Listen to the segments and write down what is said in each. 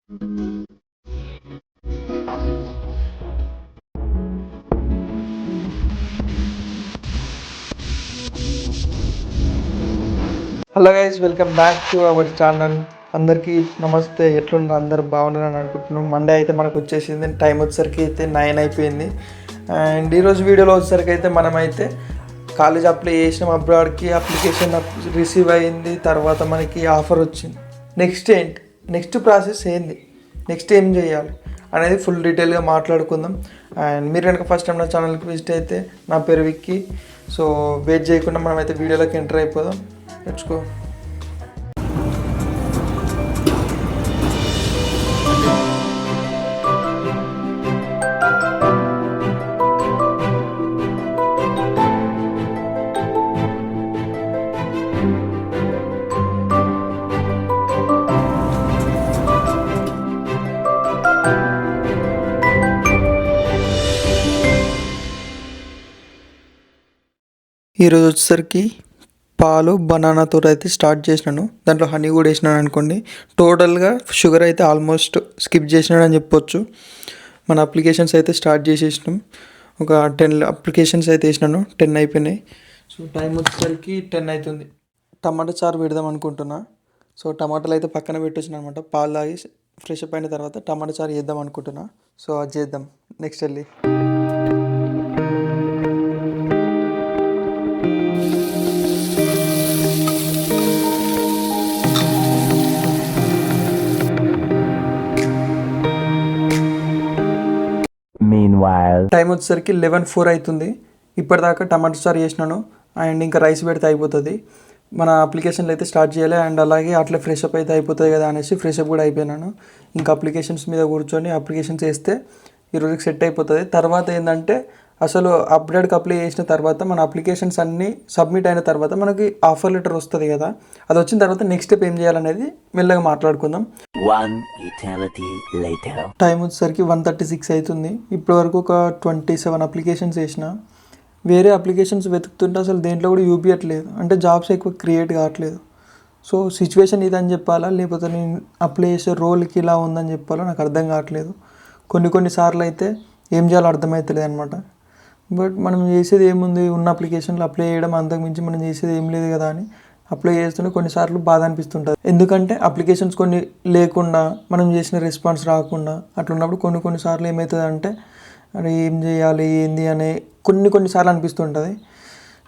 Hello guys, welcome back to our channel. అందరికీ నమస్తే. ఎట్లున్నారు? అందరు బాగున్నారని అనుకుంటున్నాం. మండే అయితే మనకు వచ్చేసింది. టైం వచ్చేసరికి అయితే 9 అయిపోయింది. అండ్ ఈరోజు వీడియోలో వచ్చేసరికి అయితే మనమైతే కాలేజ్ అప్లై చేసినాం. అబ్రాడ్కి అప్లికేషన్ రిసీవ్ అయ్యింది. తర్వాత మనకి ఆఫర్ వచ్చింది. నెక్స్ట్ ఏంటి, నెక్స్ట్ ప్రాసెస్ ఏంది, నెక్స్ట్ ఏం చేయాలి అనేది ఫుల్ డీటెయిల్గా మాట్లాడుకుందాం. అండ్ మీరు కనుక ఫస్ట్ టైం నా ఛానల్కి విజిట్ అయితే నా పేరు విక్కీ. సో వెయిట్ చేయకుండా మనమైతే వీడియోలోకి ఎంటర్ అయిపోదాం. Let's go. ఈరోజు వచ్చేసరికి పాలు బనానాతో అయితే స్టార్ట్ చేసినాను. దాంట్లో హనీ కూడా వేసినాను అనుకోండి. టోటల్గా షుగర్ అయితే ఆల్మోస్ట్ స్కిప్ చేసినాడు అని చెప్పొచ్చు. మన అప్లికేషన్స్ అయితే స్టార్ట్ చేసేసినాం. ఒక 10 అప్లికేషన్స్ అయితే వేసినాను. 10 అయిపోయినాయి. సో టైం వచ్చేసరికి 10 అవుతుంది. టమాటా చారు పెడదాం అనుకుంటున్నా. సో టమాటాలు అయితే పక్కన పెట్టొచ్చిన అనమాట. పాలు తాగి ఫ్రెష్ అప్ అయిన తర్వాత టమాటా చారు చేద్దాం అనుకుంటున్నా. సో అది చేద్దాం నెక్స్ట్ వెళ్ళి. టైం వచ్చేసరికి 11:04 అవుతుంది. ఇప్పటిదాకా టమాటా చారు చేసినాను. అండ్ ఇంకా రైస్ పెడితే అయిపోతుంది. మన అప్లికేషన్లు అయితే స్టార్ట్ చేయాలి. అండ్ అలాగే అట్లా ఫ్రెష్ అప్ అయితే అయిపోతుంది కదా అనేసి ఫ్రెష్ అప్ కూడా అయిపోయినాను. ఇంకా అప్లికేషన్స్ మీద కూర్చొని అప్లికేషన్స్ వేస్తే ఈరోజుకి సెట్ అయిపోతుంది. తర్వాత ఏంటంటే అసలు అప్డేట్కి అప్లై చేసిన తర్వాత మన అప్లికేషన్స్ అన్నీ సబ్మిట్ అయిన తర్వాత మనకి ఆఫర్ లెటర్ వస్తుంది కదా. అది వచ్చిన తర్వాత నెక్స్ట్ స్టెప్ ఏం చేయాలనేది మెల్లగా మాట్లాడుకుందాం. టైం వచ్చేసరికి 1:36 అవుతుంది. ఇప్పటివరకు ఒక 27 అప్లికేషన్స్ వేసిన. వేరే అప్లికేషన్స్ వెతుకుతుంటే అసలు దేంట్లో కూడా చూపించట్లేదు. అంటే జాబ్స్ ఎక్కువ క్రియేట్ కావట్లేదు. సో సిచ్యువేషన్ ఇదని చెప్పాలా, లేకపోతే నేను అప్లై చేసే రోల్కి ఇలా ఉందని చెప్పాలో నాకు అర్థం కావట్లేదు. కొన్నిసార్లు అయితే ఏం చేయాలో అర్థమవుతలేదు అనమాట. బట్ మనం చేసేది ఏముంది, ఉన్న అప్లికేషన్లో అప్లై చేయడం, అంతకుమించి మనం చేసేది ఏం లేదు కదా అని అప్లై చేస్తుంటే కొన్నిసార్లు బాధ అనిపిస్తుంటుంది. ఎందుకంటే అప్లికేషన్స్ కొన్ని లేకుండా, మనం చేసిన రెస్పాన్స్ రాకుండా అట్లున్నప్పుడు కొన్నిసార్లు ఏమవుతుంది అంటే అది ఏం చేయాలి ఏంది అనే కొన్నిసార్లు అనిపిస్తుంటుంది.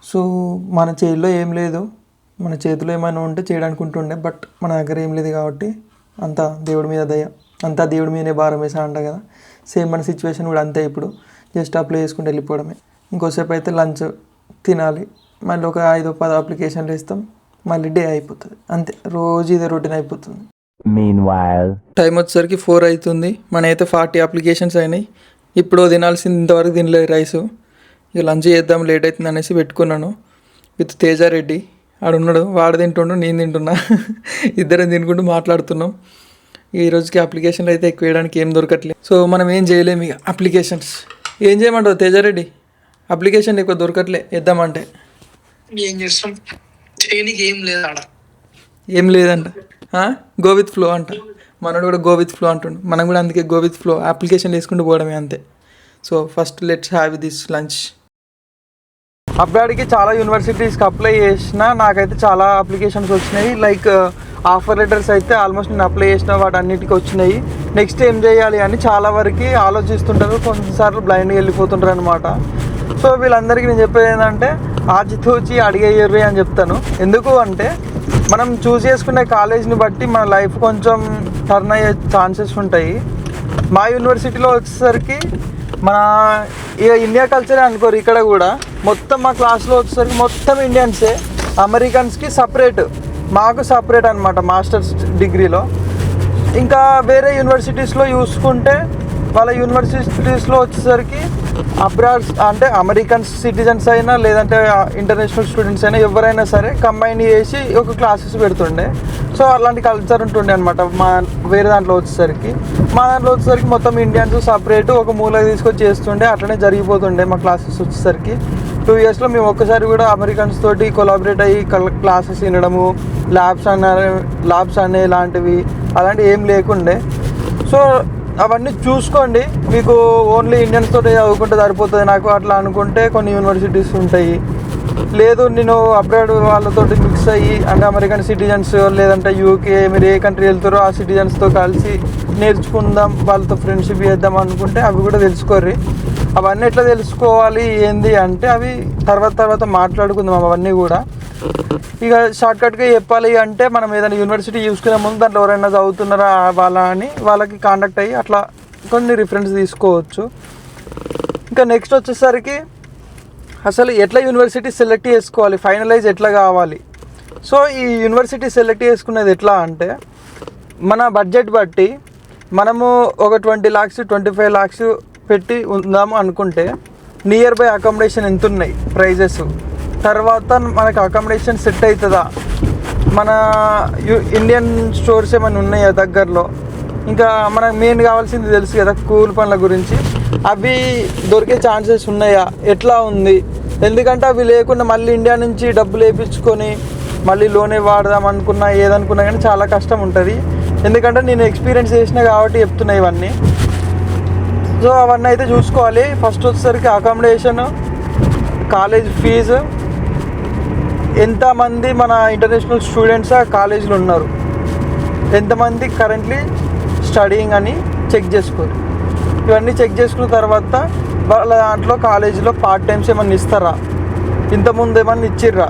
సో మన చేతిలో ఏం లేదు. మన చేతిలో ఏమైనా ఉంటే చేయడానికి ఉంటుండే. బట్ మన దగ్గర ఏం లేదు కాబట్టి అంతా దేవుడి మీద దయ, అంతా దేవుడి మీదనే భారం వేసా అంట కదా. సేమ్ మన సిచ్యువేషన్ కూడా అంతే. ఇప్పుడు జస్ట్ అప్లై చేసుకుంటూ వెళ్ళిపోవడమే. ఇంకోసేపు అయితే లంచ్ తినాలి, మళ్ళీ ఒక 5-10 అప్లికేషన్లు వేస్తాం, మళ్ళీ డే అయిపోతుంది. అంతే, రోజు ఇదే రొటీన్ అయిపోతుంది. టైం వచ్చేసరికి 4 అవుతుంది. మన అయితే 40 అప్లికేషన్స్ అయినాయి. ఇప్పుడు తినాల్సింది ఇంతవరకు తినలేదు రైసు. ఇక లంచ్ చేద్దాం, లేట్ అవుతుంది అనేసి పెట్టుకున్నాను విత్ తేజారెడ్డి. ఆడున్నాడు, వాడు తింటుండు, నేను తింటున్నా. ఇద్దరం తినుకుంటూ మాట్లాడుతున్నాం. ఈ రోజుకి అప్లికేషన్లు అయితే ఎక్కువ వేయడానికి ఏం దొరకట్లేదు. సో మనం ఏం చేయలేము. ఇక అప్లికేషన్స్ ఏం చేయమంటావు తేజారెడ్డి? అప్లికేషన్ ఎక్కువ దొరకట్లే వేద్దామంటే. ఏం చేస్తాం, చేయనికి ఏం లేదు ఆడ. ఏం లేదంట. గో విత్ ఫ్లో అంట. మనోడు కూడా గో విత్ ఫ్లో అంటుండు. మనం కూడా అందుకే గో విత్ ఫ్లో, అప్లికేషన్ వేసుకుంటూ పోవడమే అంతే. So first let's have this lunch. అబ్రాడ్కి చాలా యూనివర్సిటీస్కి అప్లై చేసిన నాకైతే చాలా అప్లికేషన్స్ వచ్చినాయి. లైక్ ఆఫర్ లెటర్స్ అయితే ఆల్మోస్ట్ నేను అప్లై చేసిన వాటన్నిటికీ వచ్చినాయి. నెక్స్ట్ ఏం చేయాలి అని చాలా వరకు ఆలోచిస్తుంటారు. కొన్నిసార్లు బ్లైండ్గా వెళ్ళిపోతుంటారు అనమాట. సో వీళ్ళందరికీ నేను చెప్పేది ఏంటంటే ఆచితూచి అడిగేయర్రి అని చెప్తాను. ఎందుకు అంటే మనం చూస్ చేసుకునే కాలేజ్ని బట్టి మన లైఫ్ కొంచెం టర్న్ అయ్యే ఛాన్సెస్ ఉంటాయి. మా యూనివర్సిటీలో వచ్చేసరికి మన ఇక ఇండియా కల్చరే అనుకోరు. ఇక్కడ కూడా మొత్తం మా క్లాస్లో వచ్చేసరికి మొత్తం ఇండియన్సే. అమెరికన్స్కి సపరేట్, మాకు సపరేట్ అనమాట మాస్టర్స్ డిగ్రీలో. ఇంకా వేరే యూనివర్సిటీస్లో చూసుకుంటే వాళ్ళ యూనివర్సిటీస్లో వచ్చేసరికి అబ్రాడ్ అంటే అమెరికన్ సిటిజన్స్ అయినా లేదంటే ఇంటర్నేషనల్ స్టూడెంట్స్ అయినా ఎవరైనా సరే కంబైన్ చేసి ఒక క్లాసెస్ పెడుతుండే. సో అలాంటి కల్చర్ ఉంటుండే అనమాట. వేరే దాంట్లో వచ్చేసరికి మా దాంట్లో వచ్చేసరికి మొత్తం ఇండియన్స్ సపరేట్ ఒక మూల తీసుకొచ్చి చేస్తుండే. అట్లనే జరిగిపోతుండే మా క్లాసెస్ వచ్చేసరికి. 2 yearsలో మేము ఒక్కసారి కూడా అమెరికన్స్ తోటి కొలాబరేట్ అయ్యి క్లాసెస్ వినడము, ల్యాబ్స్ అనే ఇలాంటివి అలాంటివి ఏం లేకుండే. సో అవన్నీ చూసుకోండి. మీకు ఓన్లీ ఇండియన్స్ తోటి చదువుకుంటే సరిపోతుంది నాకు అట్లా అనుకుంటే కొన్ని యూనివర్సిటీస్ ఉంటాయి. లేదు నేను అబ్రాడ్ వాళ్ళతోటి మిక్స్ అయ్యి అంటే అమెరికన్ సిటిజన్స్ లేదంటే యూకే మీరు ఏ కంట్రీ వెళ్తారో ఆ సిటిజన్స్తో కలిసి నేర్చుకుందాం, వాళ్ళతో ఫ్రెండ్షిప్ చేద్దాం అనుకుంటే అవి కూడా తెలుసుకోర్రి. అవన్నీ ఎట్లా తెలుసుకోవాలి ఏంది అంటే అవి తర్వాత మాట్లాడుకుందాం అవన్నీ కూడా. ఇక షార్ట్కట్గా చెప్పాలి అంటే మనం ఏదైనా యూనివర్సిటీ చూసుకునే ముందు దాంట్లో ఎవరైనా చదువుతున్నారా వాళ్ళకి కాంటాక్ట్ అయ్యి అట్లా కొన్ని రిఫరెన్స్ తీసుకోవచ్చు. ఇంకా నెక్స్ట్ వచ్చేసరికి అసలు ఎట్లా యూనివర్సిటీ సెలెక్ట్ చేసుకోవాలి, ఫైనలైజ్ ఎట్లా కావాలి. సో ఈ యూనివర్సిటీ సెలెక్ట్ చేసుకునేది ఎట్లా అంటే మన బడ్జెట్ బట్టి మనము ఒక 20 lakhs 25 lakhs పెట్టి ఉందాము అనుకుంటే నియర్ బై అకామిడేషన్ ఎంత ఉన్నాయి ప్రైజెస్, తర్వాత మనకు అకామిడేషన్ సెట్ అవుతుందా, మన ఇండియన్ స్టోర్స్ ఏమైనా ఉన్నాయా దగ్గరలో, ఇంకా మనకు మెయిన్ కావాల్సింది తెలుసు కదా కూల్ పనుల గురించి, అవి దొరికే ఛాన్సెస్ ఉన్నాయా, ఎట్లా ఉంది. ఎందుకంటే అవి లేకుండా మళ్ళీ ఇండియా నుంచి డబ్బులు వేయించుకొని మళ్ళీ లోనే వాడదాం అనుకున్నా ఏదనుకున్నా కానీ చాలా కష్టం ఉంటుంది. ఎందుకంటే నేను ఎక్స్పీరియన్స్ చేసిన కాబట్టి చెప్తున్నా ఇవన్నీ. సో అవన్నీ అయితే చూసుకోవాలి. ఫస్ట్ వచ్చేసరికి అకామిడేషన్, కాలేజ్ ఫీజు, ఎంతమంది మన ఇంటర్నేషనల్ స్టూడెంట్స్ ఆ కాలేజీలో ఉన్నారు, ఎంతమంది కరెంట్లీ స్టడీయింగ్ అని చెక్ చేసుకోరు. ఇవన్నీ చెక్ చేసుకున్న తర్వాత వాళ్ళ దాంట్లో కాలేజీలో పార్ట్ టైమ్స్ ఏమన్నా ఇస్తారా, ఇంతకుముందు ఏమన్నా ఇచ్చిర్రా.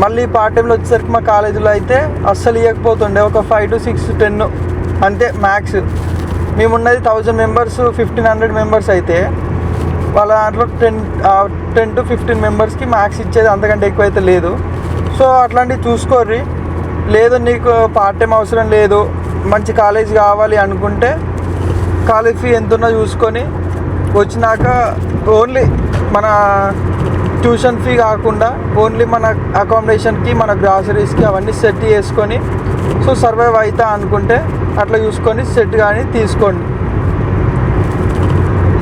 మళ్ళీ పార్ట్ టైంలో వచ్చేసరికి మా కాలేజీలో అయితే అస్సలు ఇవ్వకపోతుండే, ఒక 5 to 6 10 అంతే మ్యాక్స్. మేమున్నది 1000 members 1500 members అయితే వాళ్ళ దాంట్లో 10 to 15 members మ్యాక్స్ ఇచ్చేది, అంతకంటే ఎక్కువైతే లేదు. సో అట్లాంటివి చూసుకోర్రి. లేదు నీకు పార్ట్ టైం అవసరం లేదు మంచి కాలేజ్ కావాలి అనుకుంటే కాలేజ్ ఫీ ఎంత ఉన్నా చూసుకొని వచ్చినాక ఓన్లీ మన ట్యూషన్ ఫీ కాకుండా ఓన్లీ మన అకామిడేషన్కి మన గ్రాసరీస్కి అవన్నీ సెట్ చేసుకొని సో సర్వైవ్ అవుతా అనుకుంటే అట్లా చూసుకొని సెట్ కానీ తీసుకోండి.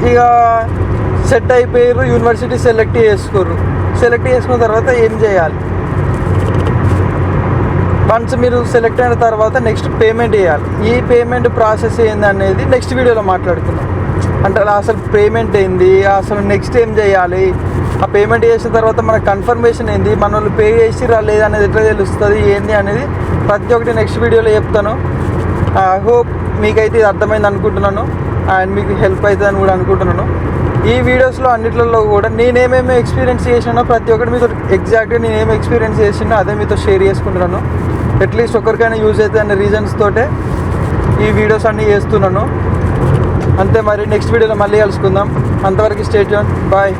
ఇక సెట్ అయిపోయారు, యూనివర్సిటీ సెలెక్ట్ చేసుకున్న తర్వాత ఏం చేయాలి. వన్స్ మీరు సెలెక్ట్ అయిన తర్వాత నెక్స్ట్ పేమెంట్ చేయాలి. ఈ పేమెంట్ ప్రాసెస్ ఏంది అనేది నెక్స్ట్ వీడియోలో మాట్లాడుకుందాం. అంటే అసలు పేమెంట్ ఏంది, అసలు నెక్స్ట్ ఏం చేయాలి, ఆ పేమెంట్ చేసిన తర్వాత మన కన్ఫర్మేషన్ ఏంది, మన వాళ్ళు పే చేసిరా లేదా అనేది ఎట్లా తెలుస్తుంది ఏంది అనేది ప్రతి ఒక్కటి నెక్స్ట్ వీడియోలో చెప్తాను. ఐ హోప్ మీకైతే ఇది అర్థమైంది అనుకుంటున్నాను అండ్ మీకు హెల్ప్ అవుతుందని కూడా అనుకుంటున్నాను. ఈ వీడియోస్లో అన్నిట్లలో కూడా నేనేమేమి ఎక్స్పీరియన్స్ చేసినానో ప్రతి ఒక్కటి మీతో ఎగ్జాక్ట్గా నేనేమి ఎక్స్పీరియన్స్ చేసినా అదే మీతో షేర్ చేసుకుంటున్నాను. అట్లీస్ట్ ఒకరికైనా యూజ్ అవుతుంది అనే రీజన్స్ తోటే ఈ వీడియోస్ అన్నీ చేస్తున్నాను. అంతే, మరి నెక్స్ట్ వీడియోలో మళ్ళీ కలుసుకుందాం. అంతవరకు స్టే ట్యూన్, బాయ్.